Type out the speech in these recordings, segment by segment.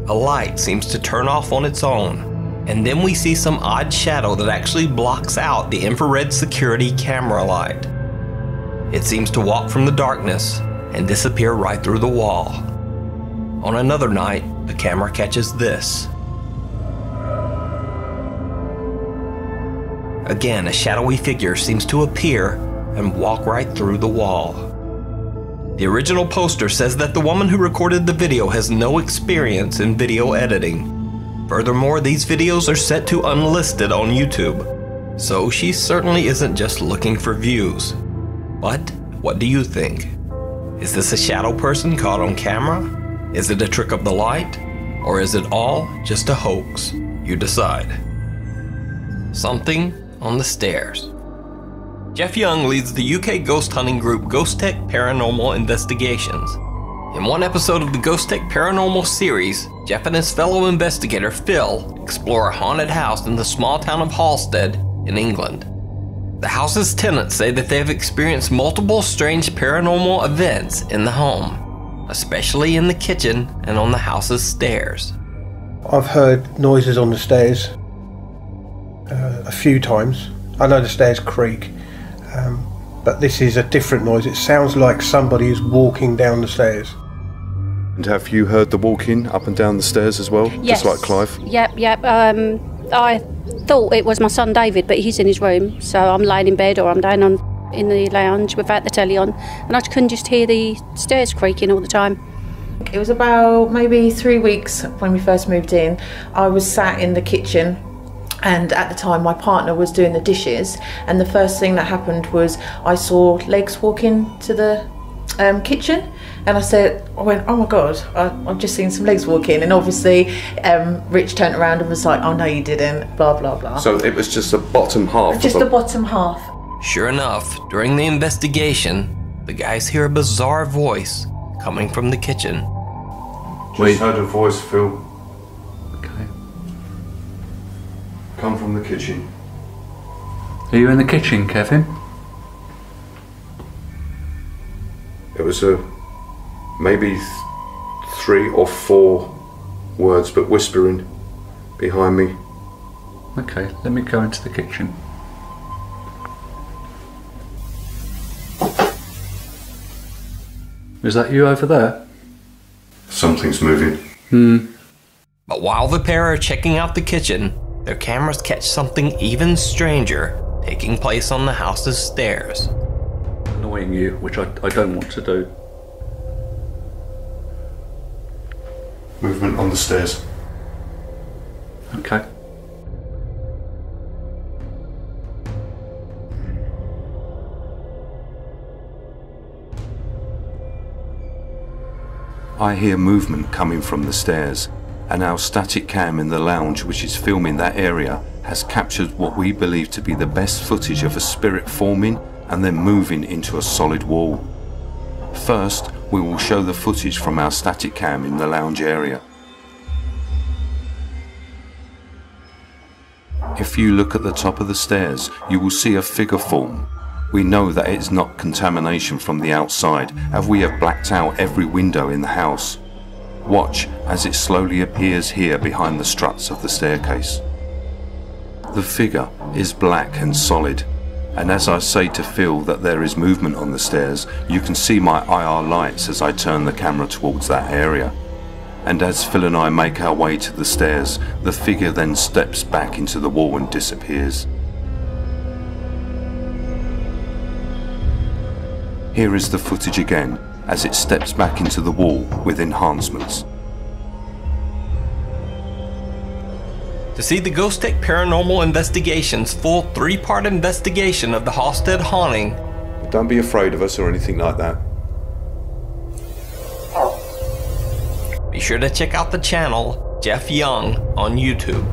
a light seems to turn off on its own, and then we see some odd shadow that actually blocks out the infrared security camera light. It seems to walk from the darkness and disappear right through the wall. On another night, the camera catches this. Again, a shadowy figure seems to appear and walk right through the wall. The original poster says that the woman who recorded the video has no experience in video editing. Furthermore, these videos are set to unlisted on YouTube, so she certainly isn't just looking for views. But what do you think? Is this a shadow person caught on camera? Is it a trick of the light? Or is it all just a hoax? You decide. Something on the stairs. Jeff Young leads the UK ghost hunting group Ghost Tech Paranormal Investigations. In one episode of the Ghost Tech Paranormal series, Jeff and his fellow investigator Phil explore a haunted house in the small town of Halstead in England. The house's tenants say that they have experienced multiple strange paranormal events in the home, especially in the kitchen and on the house's stairs. I've heard noises on the stairs a few times. I know the stairs creak, but this is a different noise. It sounds like somebody is walking down the stairs. And have you heard the walking up and down the stairs as well? Yes. Just like Clive? Yep. I thought it was my son David, but he's in his room, so I'm laying in bed or I'm down in the lounge without the telly on, and I couldn't just hear the stairs creaking all the time. It was about maybe 3 weeks when we first moved in. I was sat in the kitchen, and at the time my partner was doing the dishes, and the first thing that happened was I saw legs walking to the kitchen, and I went, oh my god, I've just seen some legs walk in. And obviously Rich turned around and was like, oh no you didn't, blah blah blah. So it was just the bottom half? Just the bottom half. Sure enough, during the investigation, the guys hear a bizarre voice coming from the kitchen. Just heard a voice, Phil. Okay. Come from the kitchen. Are you in the kitchen, Kevin? It was maybe 3 or 4 words, but whispering behind me. Okay, let me go into the kitchen. Is that you over there? Something's moving. But while the pair are checking out the kitchen, their cameras catch something even stranger taking place on the house's stairs. Annoying you, which I don't want to do. Movement on the stairs. Okay. I hear movement coming from the stairs, and our static cam in the lounge, which is filming that area, has captured what we believe to be the best footage of a spirit forming and then moving into a solid wall. First, we will show the footage from our static cam in the lounge area. If you look at the top of the stairs, you will see a figure form. We know that it is not contamination from the outside, as we have blacked out every window in the house. Watch as it slowly appears here behind the struts of the staircase. The figure is black and solid, and as I say to Phil that there is movement on the stairs, you can see my IR lights as I turn the camera towards that area. And as Phil and I make our way to the stairs, the figure then steps back into the wall and disappears. Here is the footage again, as it steps back into the wall with enhancements. To see the Ghost Tech Paranormal Investigations full 3-part investigation of the Halstead haunting, Don't be afraid of us or anything like that. be sure to check out the channel Jeff Young on YouTube.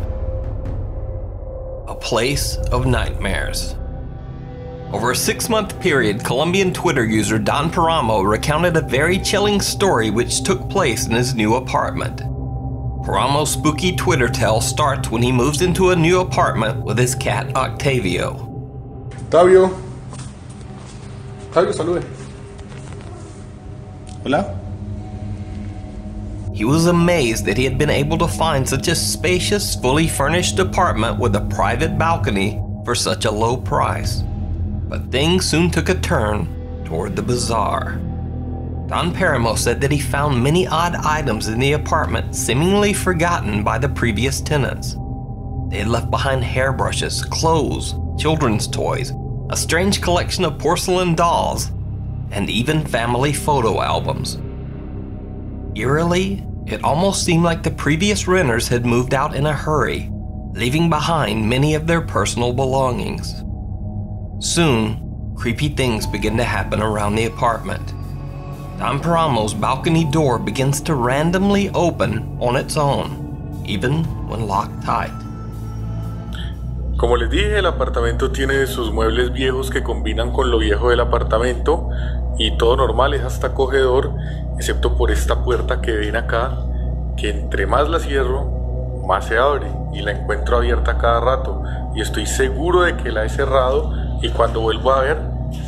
A Place of Nightmares. Over a 6-month period, Colombian Twitter user Don Paramo recounted a very chilling story which took place in his new apartment. Paramo's spooky Twitter tale starts when he moves into a new apartment with his cat Octavio. Octavio. Octavio, salude. Hola. He was amazed that he had been able to find such a spacious, fully furnished apartment with a private balcony for such a low price. But things soon took a turn toward the bizarre. Don Paramo said that he found many odd items in the apartment seemingly forgotten by the previous tenants. They had left behind hairbrushes, clothes, children's toys, a strange collection of porcelain dolls, and even family photo albums. Eerily, it almost seemed like the previous renters had moved out in a hurry, leaving behind many of their personal belongings. Soon, creepy things begin to happen around the apartment. Don Paramo's balcony door begins to randomly open on its own, even when locked tight. Como les dije, el apartamento tiene sus muebles viejos que combinan con lo viejo del apartamento y todo normal, es hasta acogedor, excepto por esta puerta que ven acá, que entre más la cierro, más se abre y la encuentro abierta cada rato y estoy seguro de que la he cerrado y cuando vuelvo a ver,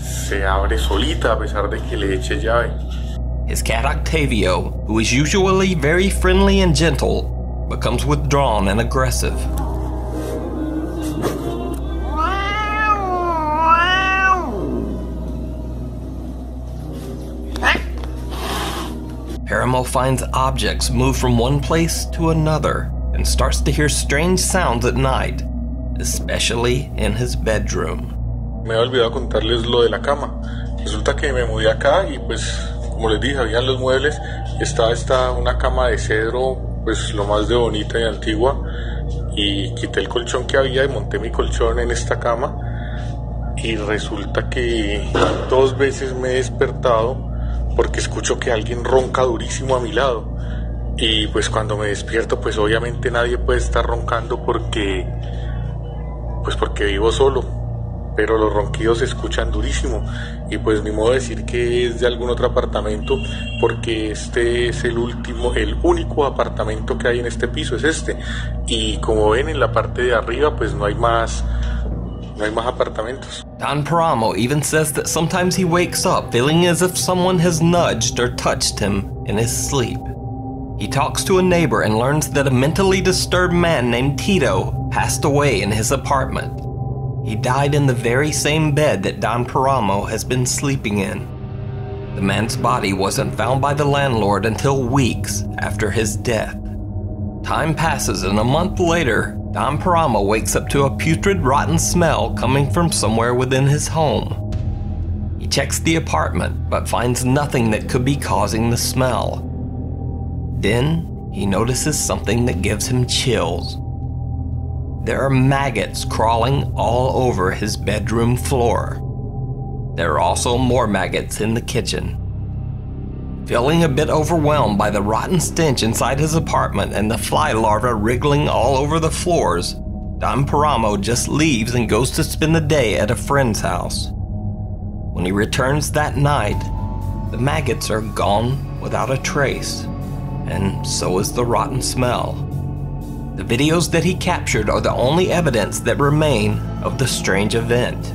se abre solita a pesar de que le eche llave. His cat Octavio, who is usually very friendly and gentle, becomes withdrawn and aggressive. Paramo finds objects move from one place to another and starts to hear strange sounds at night, especially in his bedroom. Me he olvidado contarles lo de la cama. Resulta que me mudé acá y pues, como les dije, habían los muebles. Estaba una cama de cedro, pues lo más de bonita y antigua. Y quité el colchón que había y monté mi colchón en esta cama. Y resulta que 2 veces me he despertado porque escucho que alguien ronca durísimo a mi lado. Y pues cuando me despierto, pues obviamente nadie puede estar roncando porque vivo solo. Pero los ronquidos se escuchan durísimo y pues ni modo de decir que es de algún otro apartamento porque este es el único apartamento que hay en este piso, es este. Y como ven en la parte de arriba pues no hay más apartamentos. Don Paramo even says that sometimes he wakes up feeling as if someone has nudged or touched him in his sleep. He talks to a neighbor and learns that a mentally disturbed man named Tito passed away in his apartment. He died in the very same bed that Don Paramo has been sleeping in. The man's body wasn't found by the landlord until weeks after his death. Time passes and a month later, Don Paramo wakes up to a putrid, rotten smell coming from somewhere within his home. He checks the apartment but finds nothing that could be causing the smell. Then he notices something that gives him chills. There are maggots crawling all over his bedroom floor. There are also more maggots in the kitchen. Feeling a bit overwhelmed by the rotten stench inside his apartment and the fly larvae wriggling all over the floors, Don Paramo just leaves and goes to spend the day at a friend's house. When he returns that night, the maggots are gone without a trace, and so is the rotten smell. The videos that he captured are the only evidence that remain of the strange event.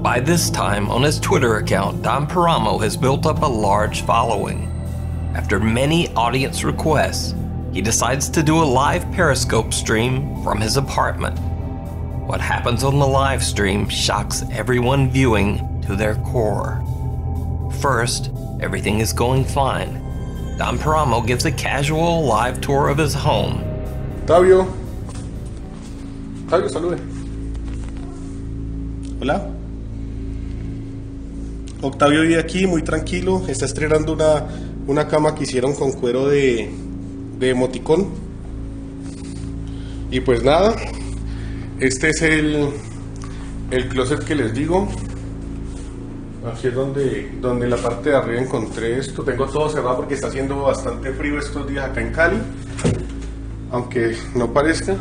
By this time, on his Twitter account, Don Paramo has built up a large following. After many audience requests, he decides to do a live Periscope stream from his apartment. What happens on the live stream shocks everyone viewing to their core. First, everything is going fine. Don Paramo gives a casual live tour of his home. Octavio, salude. Hola. Octavio vive aquí muy tranquilo, está estrenando una cama que hicieron con cuero de emoticón. Y pues nada, este es el closet que les digo. Aquí es donde en la parte de arriba encontré esto. Tengo todo cerrado porque está haciendo bastante frío estos días acá en Cali, aunque no parezca.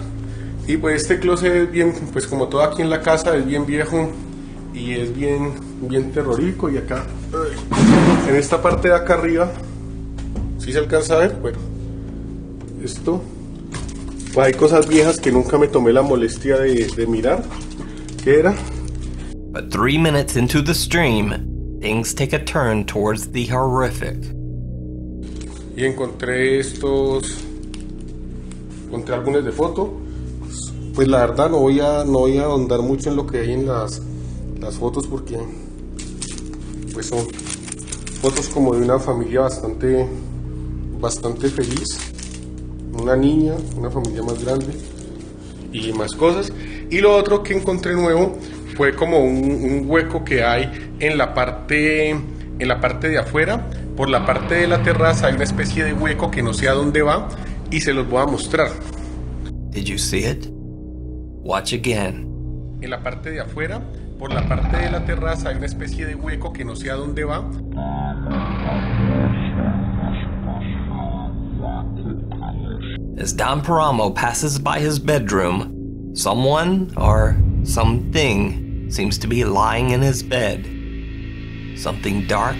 Y pues este closet es bien, pues como todo aquí en la casa, es bien viejo y es bien terrorífico. Y acá, en esta parte de acá arriba, ¿sí se alcanza a ver? Bueno, esto, pues hay cosas viejas que nunca me tomé la molestia de mirar. ¿Qué era? But 3 minutes into the stream, things take a turn towards the horrific. y encontré encontré álbumes de foto. Pues la verdad no voy a ahondar mucho en lo que hay en las fotos, porque pues son fotos como de una familia bastante feliz, una niña, una familia más grande y más cosas. Y lo otro que encontré nuevo fue como un hueco que hay en la parte de afuera. Por la parte de la terraza hay una especie de hueco que no sé a dónde va, y se los voy a mostrar. Did you see it? Watch again. En la parte de afuera, por la parte de la terraza hay una especie de hueco que no sé a dónde va. As Don Paramo passes by his bedroom, someone or something seems to be lying in his bed. Something dark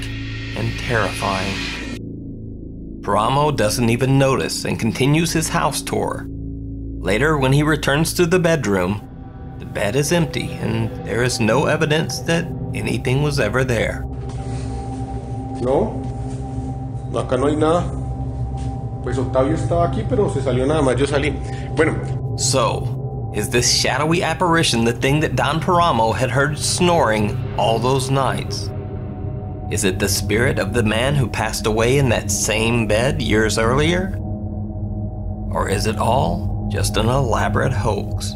and terrifying. Paramo doesn't even notice and continues his house tour. Later, when he returns to the bedroom, the bed is empty and there is no evidence that anything was ever there. No, acá no hay nada. Pues Octavio estaba aquí, pero se salió nada más, yo salí. Bueno. So, is this shadowy apparition the thing that Don Paramo had heard snoring all those nights? Is it the spirit of the man who passed away in that same bed years earlier? Or is it all just an elaborate hoax?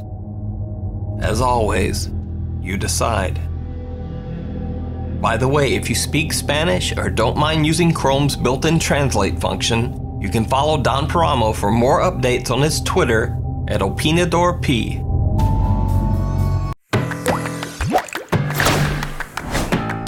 As always, you decide. By the way, if you speak Spanish or don't mind using Chrome's built-in translate function, you can follow Don Paramo for more updates on his Twitter at OpinadorP.